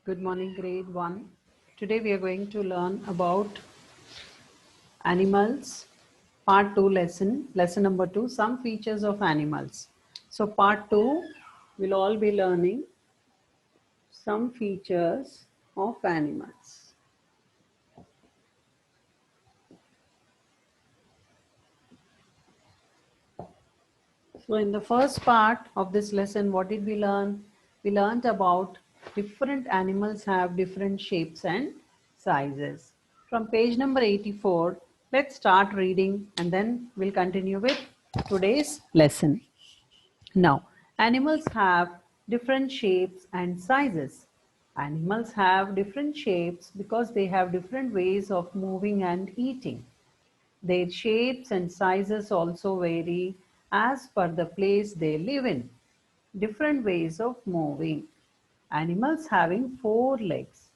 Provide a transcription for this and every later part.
Good morning, grade 1. Today we are going to learn about animals, part 2 lesson number 2, some features of animals. So part 2, we'll all be learning some features of animals. So in the first part of this lesson, what did we learn? We learned about different animals have different shapes and sizes. From page number 84, let's start reading and then we'll continue with today's lesson. Now, animals have different shapes and sizes. Animals have different shapes because they have different ways of moving and eating. Their shapes and sizes also vary as per the place they live in. Different ways of moving. Animals having four legs.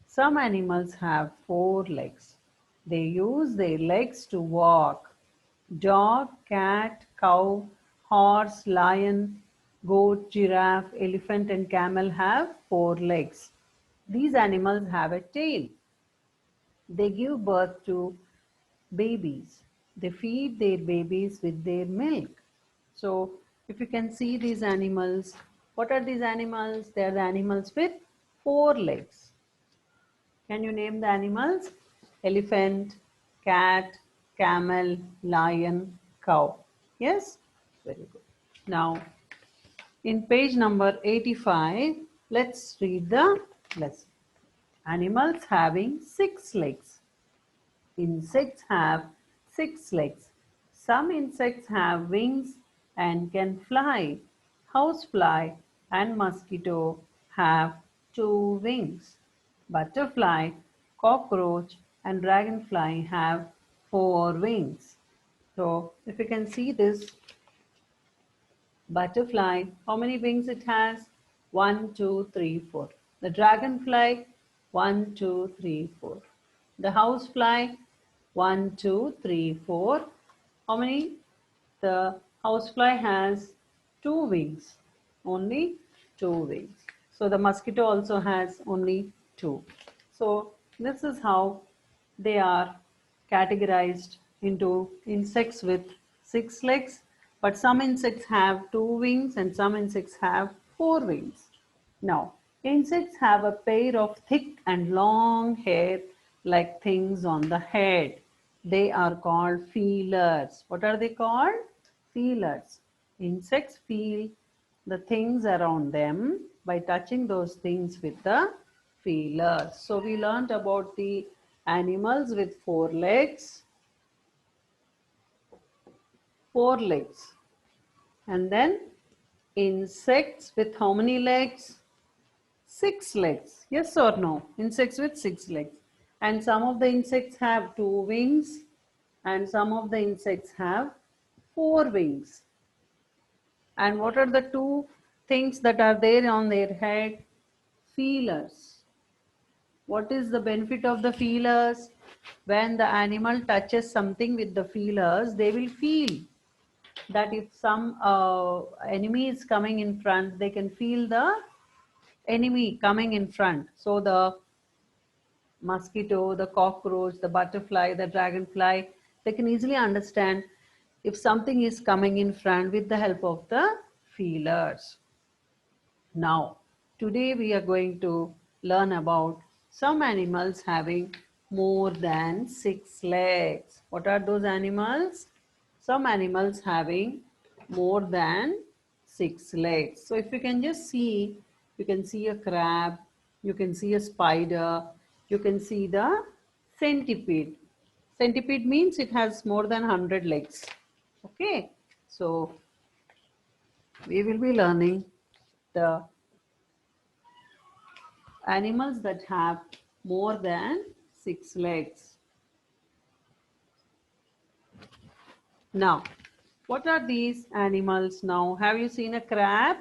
Some animals have four legs. They use their legs to walk. Dog, cat, cow, horse, lion, goat, giraffe, elephant, and camel have four legs. These animals have a tail. They give birth to babies. They feed their babies with their milk. So, if you can see these animals, what are these animals? They are the animals with four legs. Can you name the animals? Elephant, cat, camel, lion, cow. Yes? Very good. Now, in page number 85, let's read the lesson. Animals having six legs. Insects have six legs. Some insects have wings and can fly. Housefly and mosquito have two wings. Butterfly, cockroach, and dragonfly have four wings. So, if you can see this butterfly, how many wings it has? One, two, three, four. The dragonfly, one, two, three, four. The housefly, one, two, three, four. How many? The housefly has two wings, only two wings. So the mosquito also has only two. So this is how they are categorized into insects with six legs, but some insects have two wings and some insects have four wings. Now, insects have a pair of thick and long hair like things on the head. They are called feelers. What are they called? Feelers. Insects feel the things around them by touching those things with the feelers. So we learned about the animals with four legs. And then insects with how many legs? Six legs. Yes or no? Insects with six legs. And some of the insects have two wings and some of the insects have four wings. And what are the two things that are there on their head? Feelers. What is the benefit of the feelers? When the animal touches something with the feelers, they will feel that if some enemy is coming in front, they can feel the enemy coming in front. So the mosquito, the cockroach, the butterfly, the dragonfly, they can easily understand if something is coming in front with the help of the feelers. Now, today we are going to learn about some animals having more than six legs. What are those animals? Some animals having more than six legs. So if you can just see, you can see a crab, you can see a spider, you can see the centipede. Centipede means it has more than 100 legs. Okay, so we will be learning the animals that have more than six legs. Now, what are these animals now? Have you seen a crab?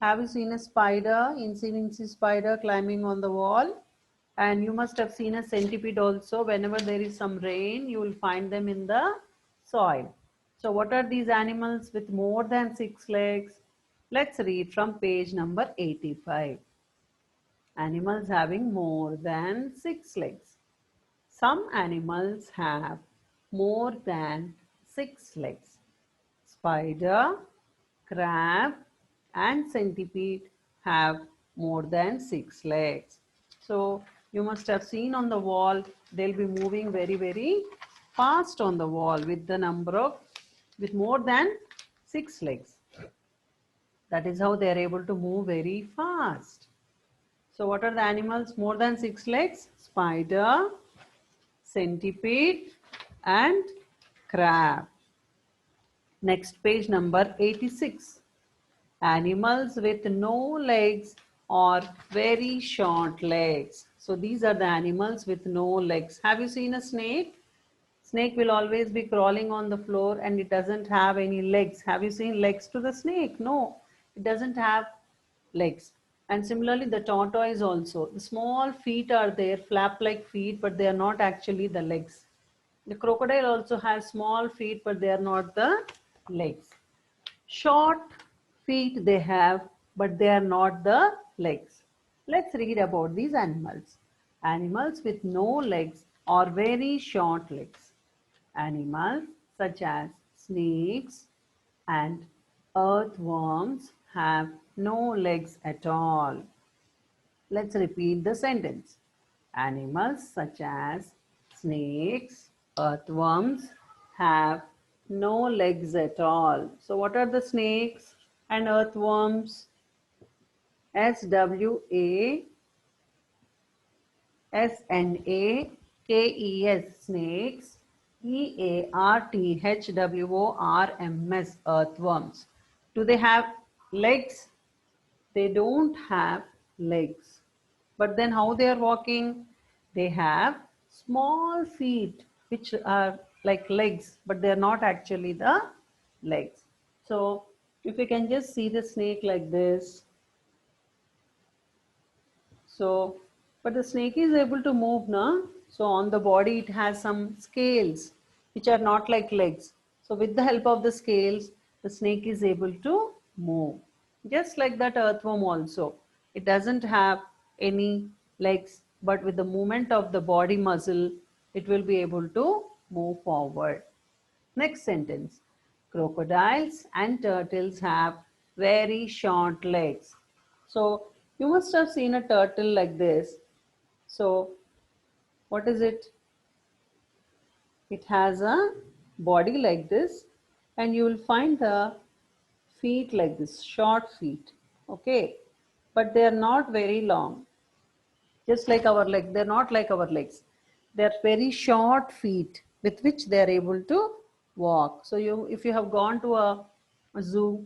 Have you seen a spider, incy spider climbing on the wall? And you must have seen a centipede also. Whenever there is some rain, you will find them in the soil. So what are these animals with more than six legs? Let's read from page number 85. Animals having more than 6 legs. Some animals have more than 6 legs. Spider, crab, and centipede have more than 6 legs. So you must have seen on the wall, they'll be moving very, very fast on the wall with more than 6 legs. That is how they are able to move very fast. So what are the animals more than 6 legs? Spider, centipede, and crab. Next, page number 86. Animals with no legs or very short legs. So these are the animals with no legs. Have you seen a snake? Snake will always be crawling on the floor and it doesn't have any legs. Have you seen legs to the snake? No, it doesn't have legs. And similarly, the tortoise also. The small feet are there, flap like feet, but they are not actually the legs. The crocodile also has small feet, but they are not the legs. Short feet they have, but they are not the legs. Let's read about these animals. Animals with no legs or very short legs. Animals such as snakes and earthworms have no legs at all. Let's repeat the sentence. Animals such as snakes, earthworms have no legs at all. So what are the snakes and earthworms? SWASNAKES, snakes, EARTHWORMS, earthworms. Do they have legs? They don't have legs. But then how they are walking? They have small feet which are like legs, but they are not actually the legs. So if you can just see the snake like this, so, but the snake is able to move, na? So on the body it has some scales which are not like legs. So with the help of the scales, the snake is able to move. Just like that earthworm also. It doesn't have any legs, but with the movement of the body muscle, it will be able to move forward. Next sentence. Crocodiles and turtles have very short legs. So you must have seen a turtle like this. So what is it? It has a body like this and you will find the feet like this, short feet. Okay. But they are not very long. Just like our legs, they're not like our legs. They're very short feet with which they are able to walk. So if you have gone to a zoo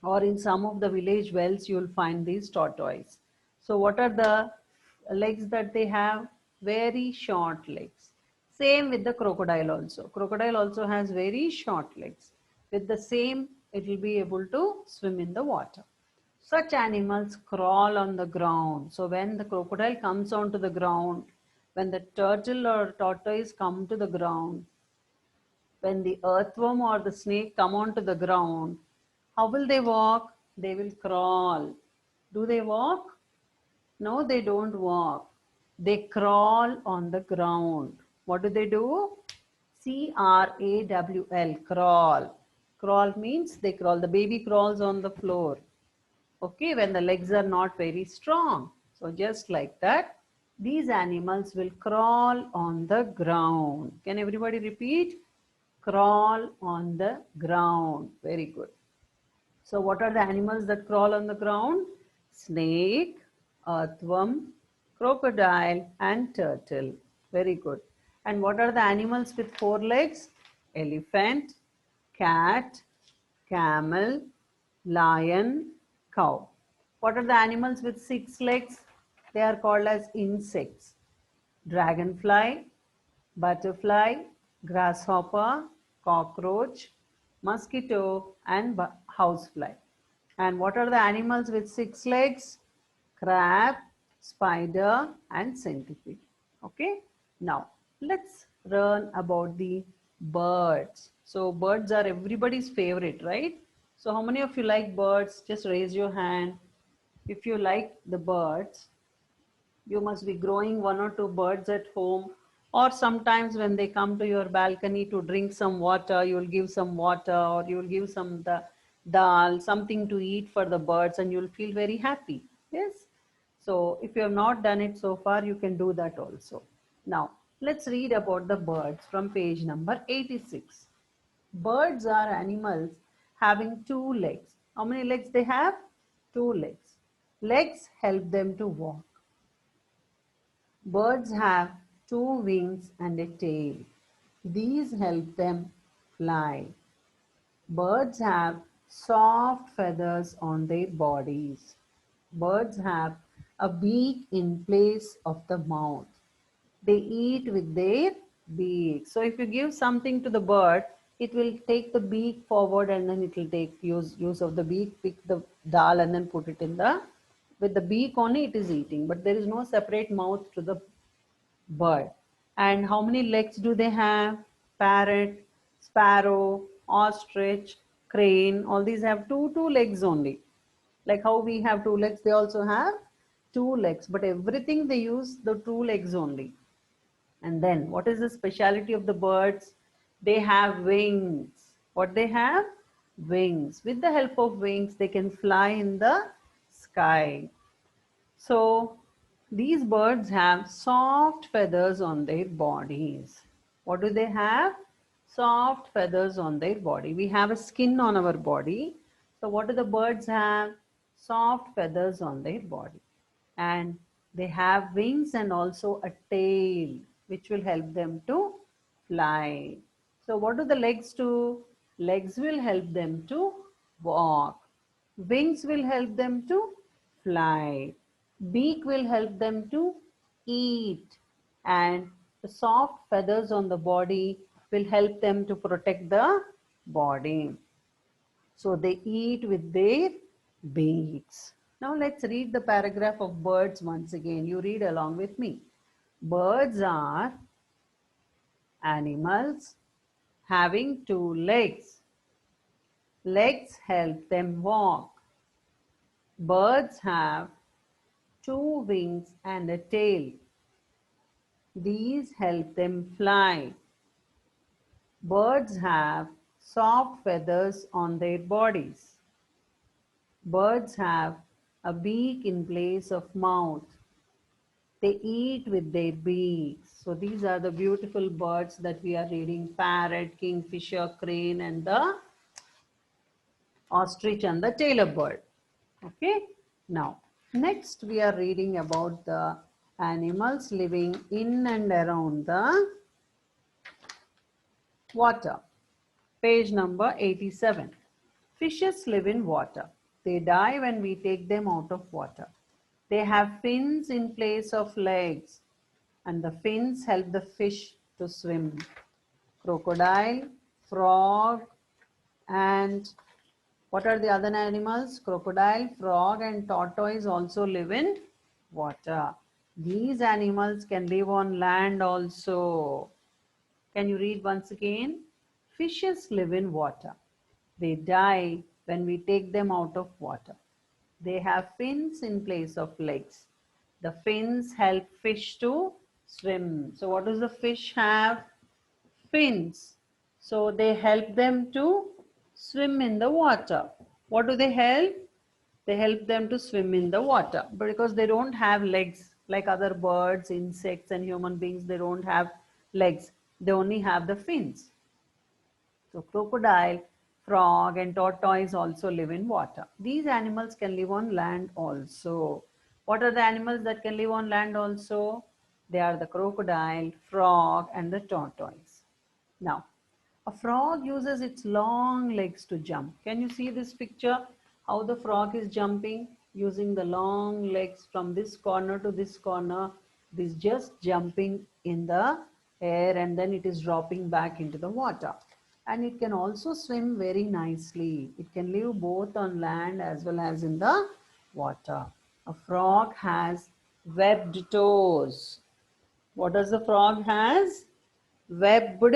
or in some of the village wells, you will find these tortoise. So what are the legs that they have? Very short legs. Same with the crocodile also. Crocodile also has very short legs. With the same, it will be able to swim in the water. Such animals crawl on the ground. So when the crocodile comes onto the ground, when the turtle or tortoise come to the ground, when the earthworm or the snake come onto the ground, how will they walk? They will crawl. Do they walk? No, they don't walk. They crawl on the ground. What do they do? CRAWL, crawl. Crawl means they crawl. The baby crawls on the floor. Okay, when the legs are not very strong. So just like that, these animals will crawl on the ground. Can everybody repeat? Crawl on the ground. Very good. So what are the animals that crawl on the ground? Snake, earthworm, crocodile and turtle. Very good. And what are the animals with 4 legs? Elephant, cat, camel, lion, cow. What are the animals with 6 legs? They are called as insects. Dragonfly, butterfly, grasshopper, cockroach, mosquito, and housefly. And what are the animals with 6 legs? Crab, spider, and centipede. Okay. Now let's learn about the birds. So birds are everybody's favorite, right? So how many of you like birds? Just raise your hand if you like the birds. You must be growing one or two birds at home, or sometimes when they come to your balcony to drink some water, you'll give some water, or you'll give some dal, something to eat for the birds, and you'll feel very happy. Yes. So if you have not done it so far, you can do that also. Now let's read about the birds from page number 86. Birds are animals having two legs. How many legs they have? Two legs. Legs help them to walk. Birds have two wings and a tail. These help them fly. Birds have soft feathers on their bodies. Birds have a beak in place of the mouth. They eat with their beak. So if you give something to the bird, it will take the beak forward, and then it will take use of the beak, pick the dal and then put it in the, with the beak only it is eating, but there is no separate mouth to the bird. And how many legs do they have? Parrot, sparrow, ostrich, crane, all these have two legs only. Like how we have two legs, they also have two legs, but everything they use the two legs only. And then what is the speciality of the birds? They have wings. What they have? Wings. With the help of wings, they can fly in the sky. So these birds have soft feathers on their bodies. What do they have? Soft feathers on their body. We have a skin on our body. So what do the birds have? Soft feathers on their body. And they have wings and also a tail, which will help them to fly. So what do the legs do? Legs will help them to walk. Wings will help them to fly. Beak will help them to eat. And the soft feathers on the body will help them to protect the body. So they eat with their beaks. Now let's read the paragraph of birds once again. You read along with me. Birds are animals having two legs. Legs help them walk. Birds have two wings and a tail. These help them fly. Birds have soft feathers on their bodies. Birds have a beak in place of mouth. They eat with their beaks. So these are the beautiful birds that we are reading: parrot, kingfisher, crane, and the ostrich and the tailor bird. Okay. Now, next we are reading about the animals living in and around the water. Page number 87. Fishes live in water. They die when we take them out of water. They have fins in place of legs, and the fins help the fish to swim. Crocodile, frog, and what are the other animals? Crocodile, frog, and tortoise also live in water. These animals can live on land also. Can you read once again? Fishes live in water. They die when we take them out of water. They have fins in place of legs. The fins help fish to swim. So what does the fish have? Fins. So they help them to swim in the water. What do they help? They help them to swim in the water because they don't have legs like other birds, insects, and human beings. They don't have legs. They only have the fins. So crocodile, frog, and tortoise also live in water. These animals can live on land also. What are the animals that can live on land also? They are the crocodile, frog, and the tortoise. Now, a frog uses its long legs to jump. Can you see this picture? How the frog is jumping using the long legs from this corner to this corner. It is just jumping in the air, and then it is dropping back into the water. And it can also swim very nicely. It can live both on land as well as in the water. A frog has webbed toes. What does the frog has? Webbed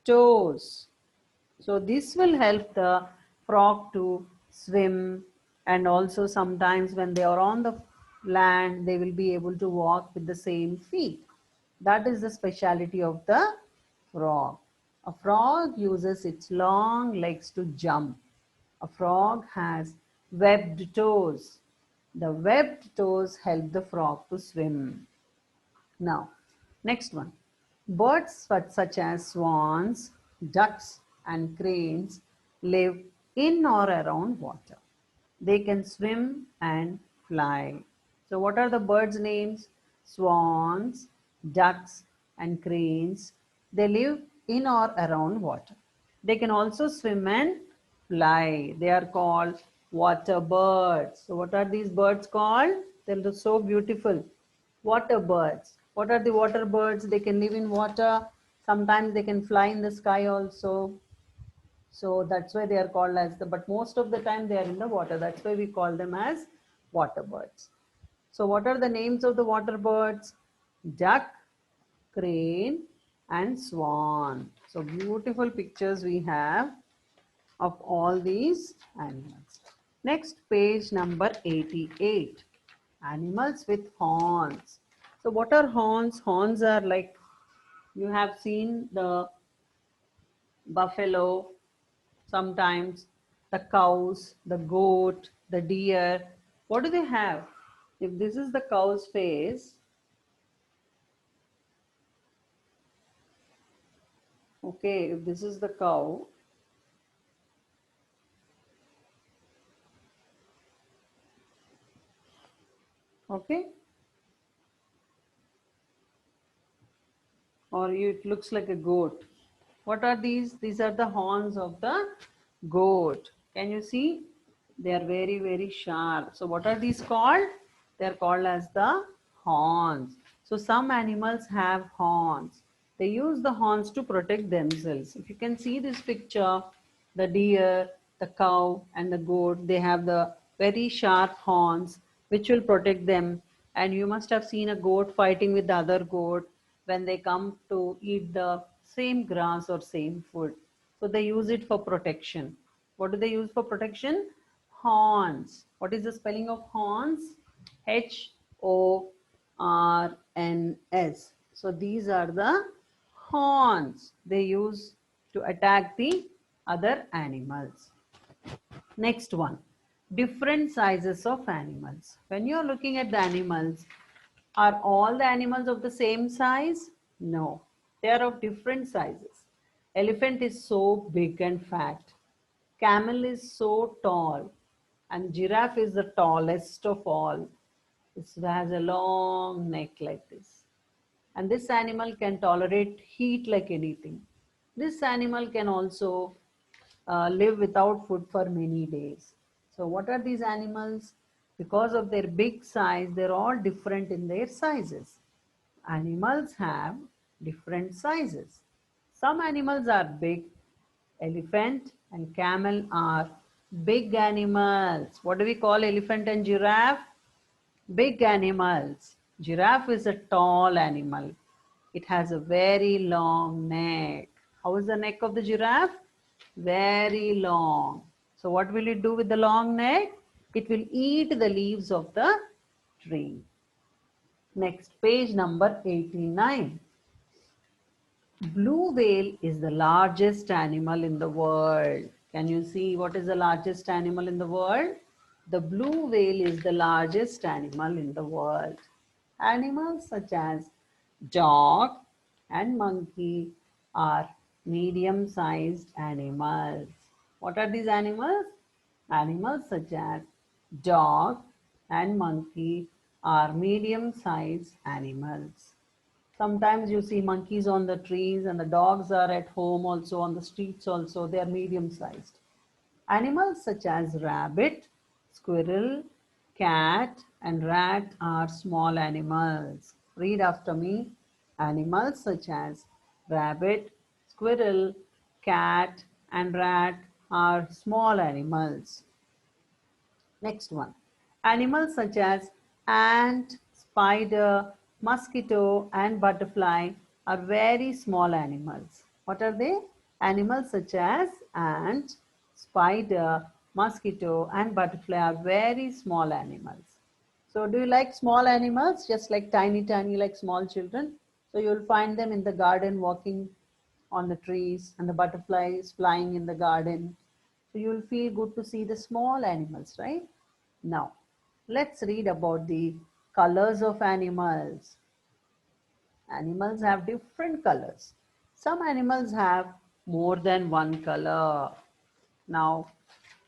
toes. So this will help the frog to swim, and also sometimes when they are on the land, they will be able to walk with the same feet. That is the speciality of the frog. A frog uses its long legs to jump. A frog has webbed toes. The webbed toes help the frog to swim. Now, next one. Birds such as swans, ducks, and cranes live in or around water. They can swim and fly. So, what are the birds' names? Swans, ducks, and cranes. They live in or around water. They can also swim and fly. They are called water birds. So, what are these birds called? They're so beautiful. Water birds. What are the water birds? They can live in water. Sometimes they can fly in the sky also. So that's why they are called as the, but most of the time they are in the water. That's why we call them as water birds. So what are the names of the water birds? Duck, crane, and swan. So beautiful pictures we have of all these animals. Next, page number 88. Animals with horns. So what are horns? Horns are like, you have seen the buffalo, sometimes the cows, the goat, the deer. What do they have? If this is the cow's face, okay, if this is the cow, okay, or it looks like a goat. What are these? These are the horns of the goat. Can you see? They are very, very sharp. So what are these called? They are called as the horns. So some animals have horns. They use the horns to protect themselves. If you can see this picture, the deer, the cow, and the goat, they have the very sharp horns which will protect them. And you must have seen a goat fighting with the other goat when they come to eat the same grass or same food. So they use it for protection. What do they use for protection? Horns. What is the spelling of horns? Horns. So these are the horns they use to attack the other animals. Next one, different sizes of animals. When you are looking at the animals, are all the animals of the same size? No, they are of different sizes. Elephant is so big and fat. Camel is so tall. And giraffe is the tallest of all. It has a long neck like this. And this animal can tolerate heat like anything. This animal can also live without food for many days. So what are these animals? Because of their big size, they're all different in their sizes. Animals have different sizes. Some animals are big. Elephant and camel are big animals. What do we call elephant and giraffe? Big animals. Giraffe is a tall animal. It has a very long neck. How is the neck of the giraffe? Very long. So what will it do with the long neck? It will eat the leaves of the tree. Next, page number 89. Blue whale is the largest animal in the world. Can you see what is the largest animal in the world? The blue whale is the largest animal in the world. Animals such as dog and monkey are medium-sized animals. What are these animals? Animals such as dog and monkey are medium-sized animals. Sometimes you see monkeys on the trees and the dogs are at home also on the streets also. They are medium sized. Animals such as rabbit, squirrel, cat and rat are small animals. Read after me. Animals such as rabbit, squirrel, cat and rat are small animals. Next one. Animals such as ant, spider, mosquito, and butterfly are very small animals. What are they? Animals such as ant, spider, mosquito, and butterfly are very small animals. So do you like small animals, just like tiny, tiny, like small children? So you'll find them in the garden walking on the trees and the butterflies flying in the garden. So you'll feel good to see the small animals, right? Now, let's read about the colors of animals. Animals have different colors. Some animals have more than one color. Now,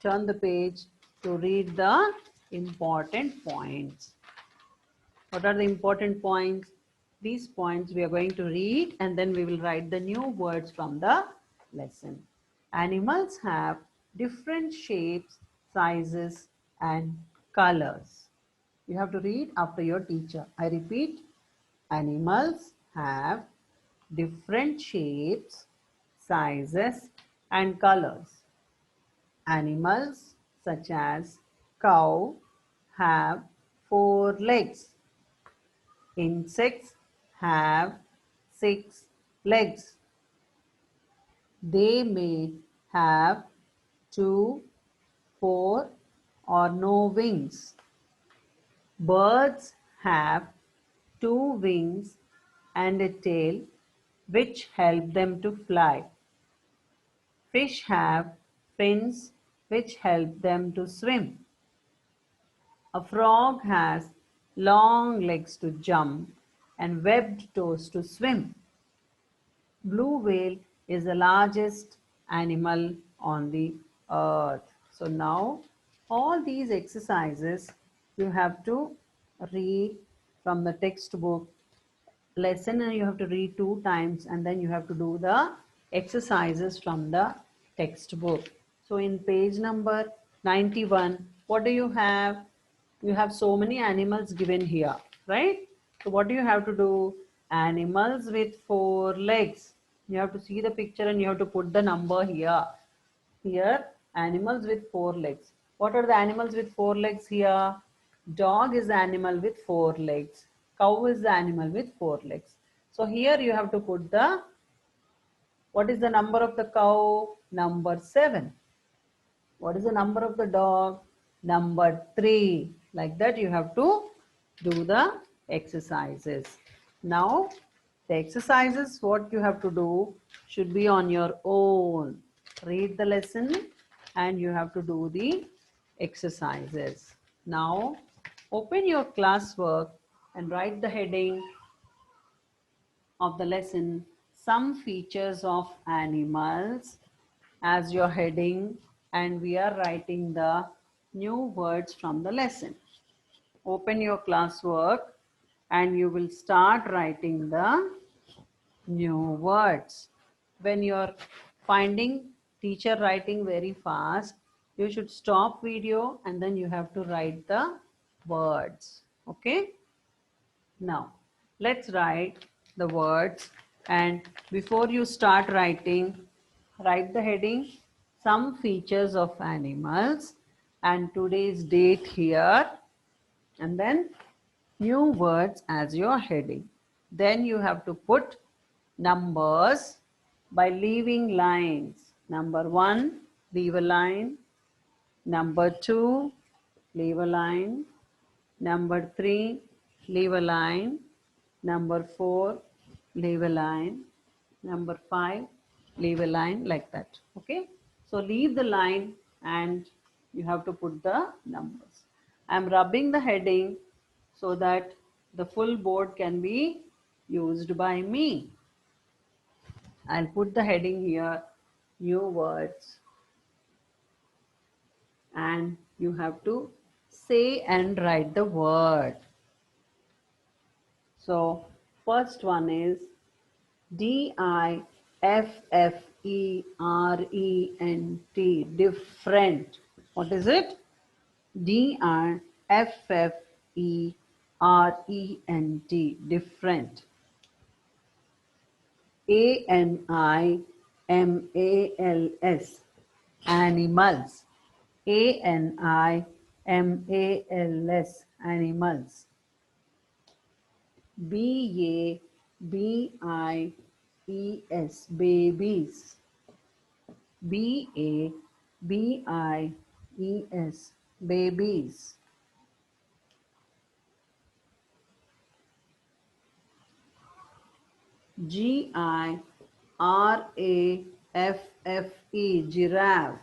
turn the page to read the important points. What are the important points? These points we are going to read and then we will write the new words from the lesson. Animals have different shapes, sizes, and colors. You have to read after your teacher. I repeat, animals have different shapes, sizes, and colors. Animals such as cow have four legs. Insects have six legs. They may have two, four, or no wings. Birds have two wings and a tail which help them to fly. Fish have fins which help them to swim. A frog has long legs to jump and webbed toes to swim. Blue whale is the largest animal on the earth. So now all these exercises you have to read from the textbook lesson, and you have to read two times and then you have to do the exercises from the textbook. So in page number 91, what do you have? You have so many animals given here, right? So what do you have to do? Animals with four legs. You have to see the picture and you have to put the number here. Here, animals with four legs. What are the animals with four legs here? Dog is the animal with four legs. Cow is the animal with four legs. So here you have to put the, what is the number of the cow? Number 7. What is the number of the dog? Number 3. Like that you have to do the exercises. Now the exercises what you have to do should be on your own. Read the lesson and you have to do the exercises. Now open your classwork and write the heading of the lesson, some features of animals, as your heading, and we are writing the new words from the lesson. Open your classwork and you will start writing the new words. When you're finding teacher writing very fast, you should stop video and then you have to write the words. Okay? Now, let's write the words, and before you start writing, write the heading, some features of animals, and today's date here, and then new words as your heading. Then you have to put numbers by leaving lines. Number 1, leave a line. Number 2, leave a line. Number 3, leave a line. Number 4, leave a line. Number 5, leave a line, like that. Okay. So leave the line and you have to put the numbers. I am rubbing the heading so that the full board can be used by me. I'll put the heading here, new words, and you have to say and write the word. So first one is different. Different. What is it? different. Different. animals. Animals. animals. Animals. babies. Babies. babies. Babies. Giraffe, giraffe.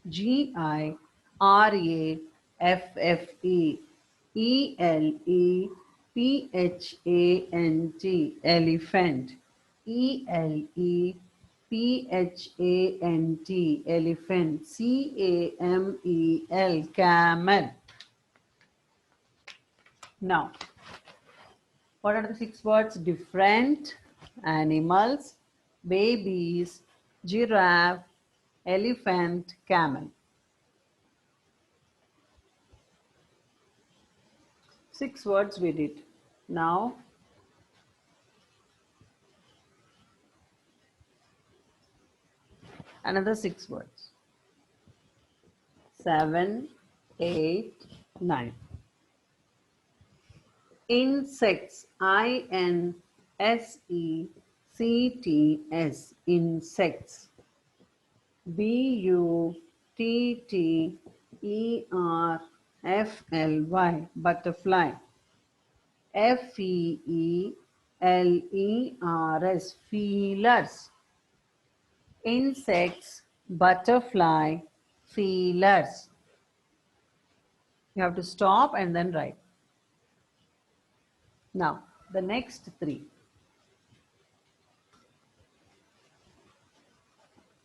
Giraffe, elephant, elephant. Elephant, elephant. Camel, camel. Now, what are the 6 words? Different animals, babies, giraffe, elephant, camel. 6 words we did. Now, another 6 words. 7, 8, 9. Insects, insects, insects. Butterfly, butterfly. Feelers, feelers. Insects, butterfly, feelers. You have to stop and then write. Now, the next 3.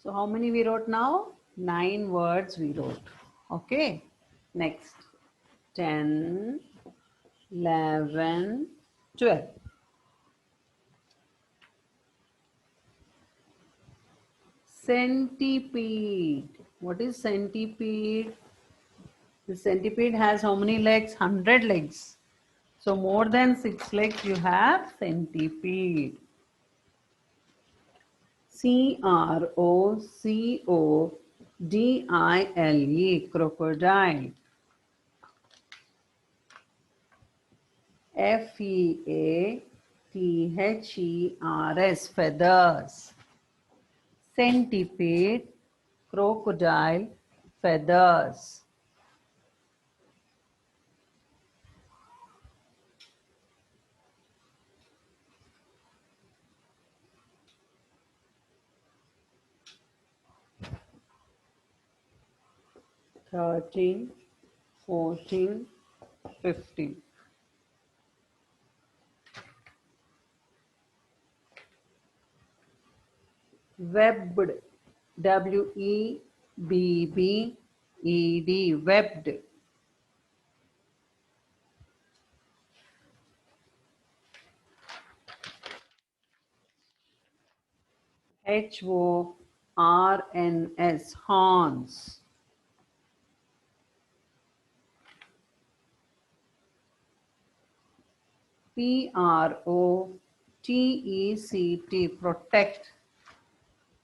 So, how many we wrote now? 9 words we wrote. Okay. Next. 10, 11, 12. Centipede. What is centipede? The centipede has how many legs? 100 legs. So more than 6 legs you have centipede. Crocodile. Crocodile. Feathers. Feathers. Centipede, crocodile, feathers. Thirteen, 14, 15. Webbed, webbed, webbed. Horns, horns. Protect, protect.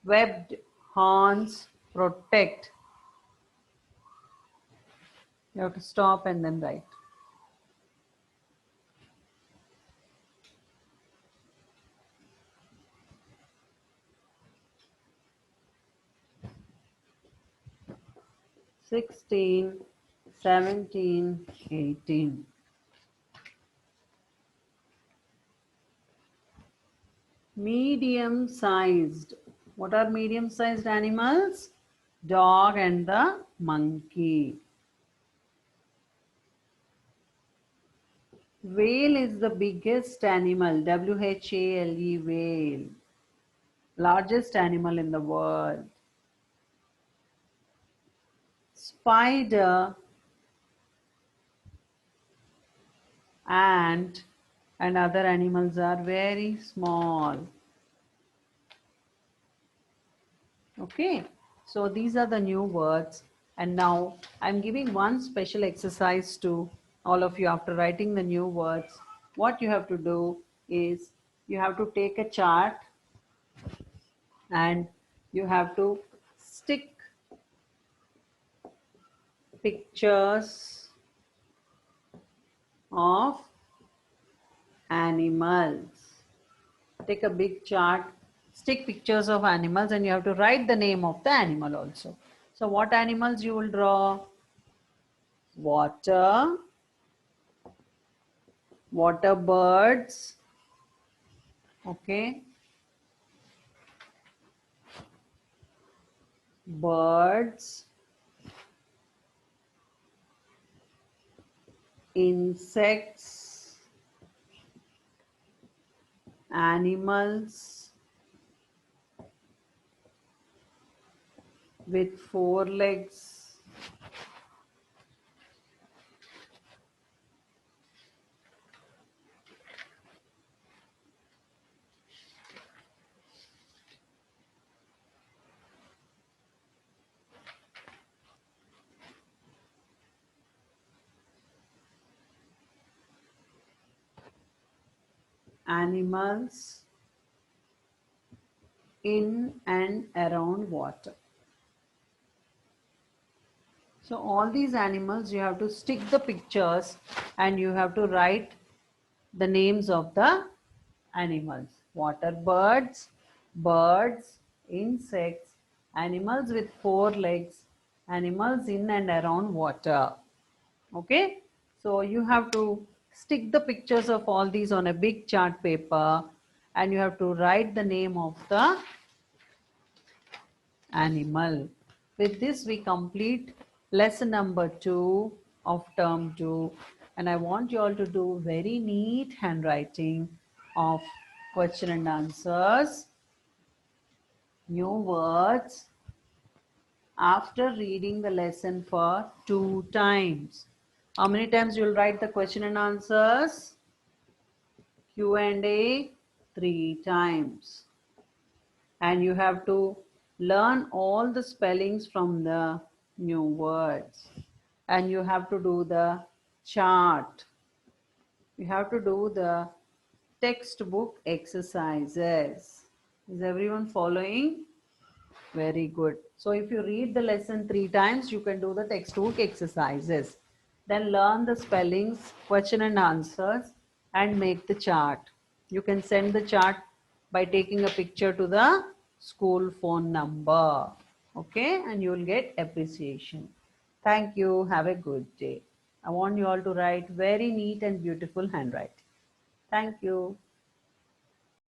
Webbed, horns, protect. You have to stop and then write. Sixteen, 17, 18. Medium sized. What are medium sized animals? Dog and the monkey. Whale is the biggest animal. Whale, whale. Largest animal in the world. Spider, ant, and other animals are very small. Okay, so these are the new words, and now I'm giving one special exercise to all of you after writing the new words. What you have to do is you have to take a chart and you have to stick pictures of animals. Take a big chart, stick pictures of animals, and you have to write the name of the animal also. So what animals you will draw? Water, water birds, okay, birds, insects, animals with four legs, animals in and around water. So all these animals you have to stick the pictures and you have to write the names of the animals. Water birds, birds, insects, animals with four legs, animals in and around water. Okay, so you have to stick the pictures of all these on a big chart paper and you have to write the name of the animal. With this we complete lesson number 2 of term 2, and I want you all to do very neat handwriting of question and answers, new words after reading the lesson for 2 times. How many times you will write the question and answers? Q&A 3 times. And you have to learn all the spellings from the new words. And you have to do the chart. You have to do the textbook exercises. Is everyone following? Very good. So if you read the lesson 3 times, you can do the textbook exercises. Then learn the spellings, question and answers, and make the chart. You can send the chart by taking a picture to the school phone number. Okay, and you will get appreciation. Thank you. Have a good day. I want you all to write very neat and beautiful handwriting. Thank you.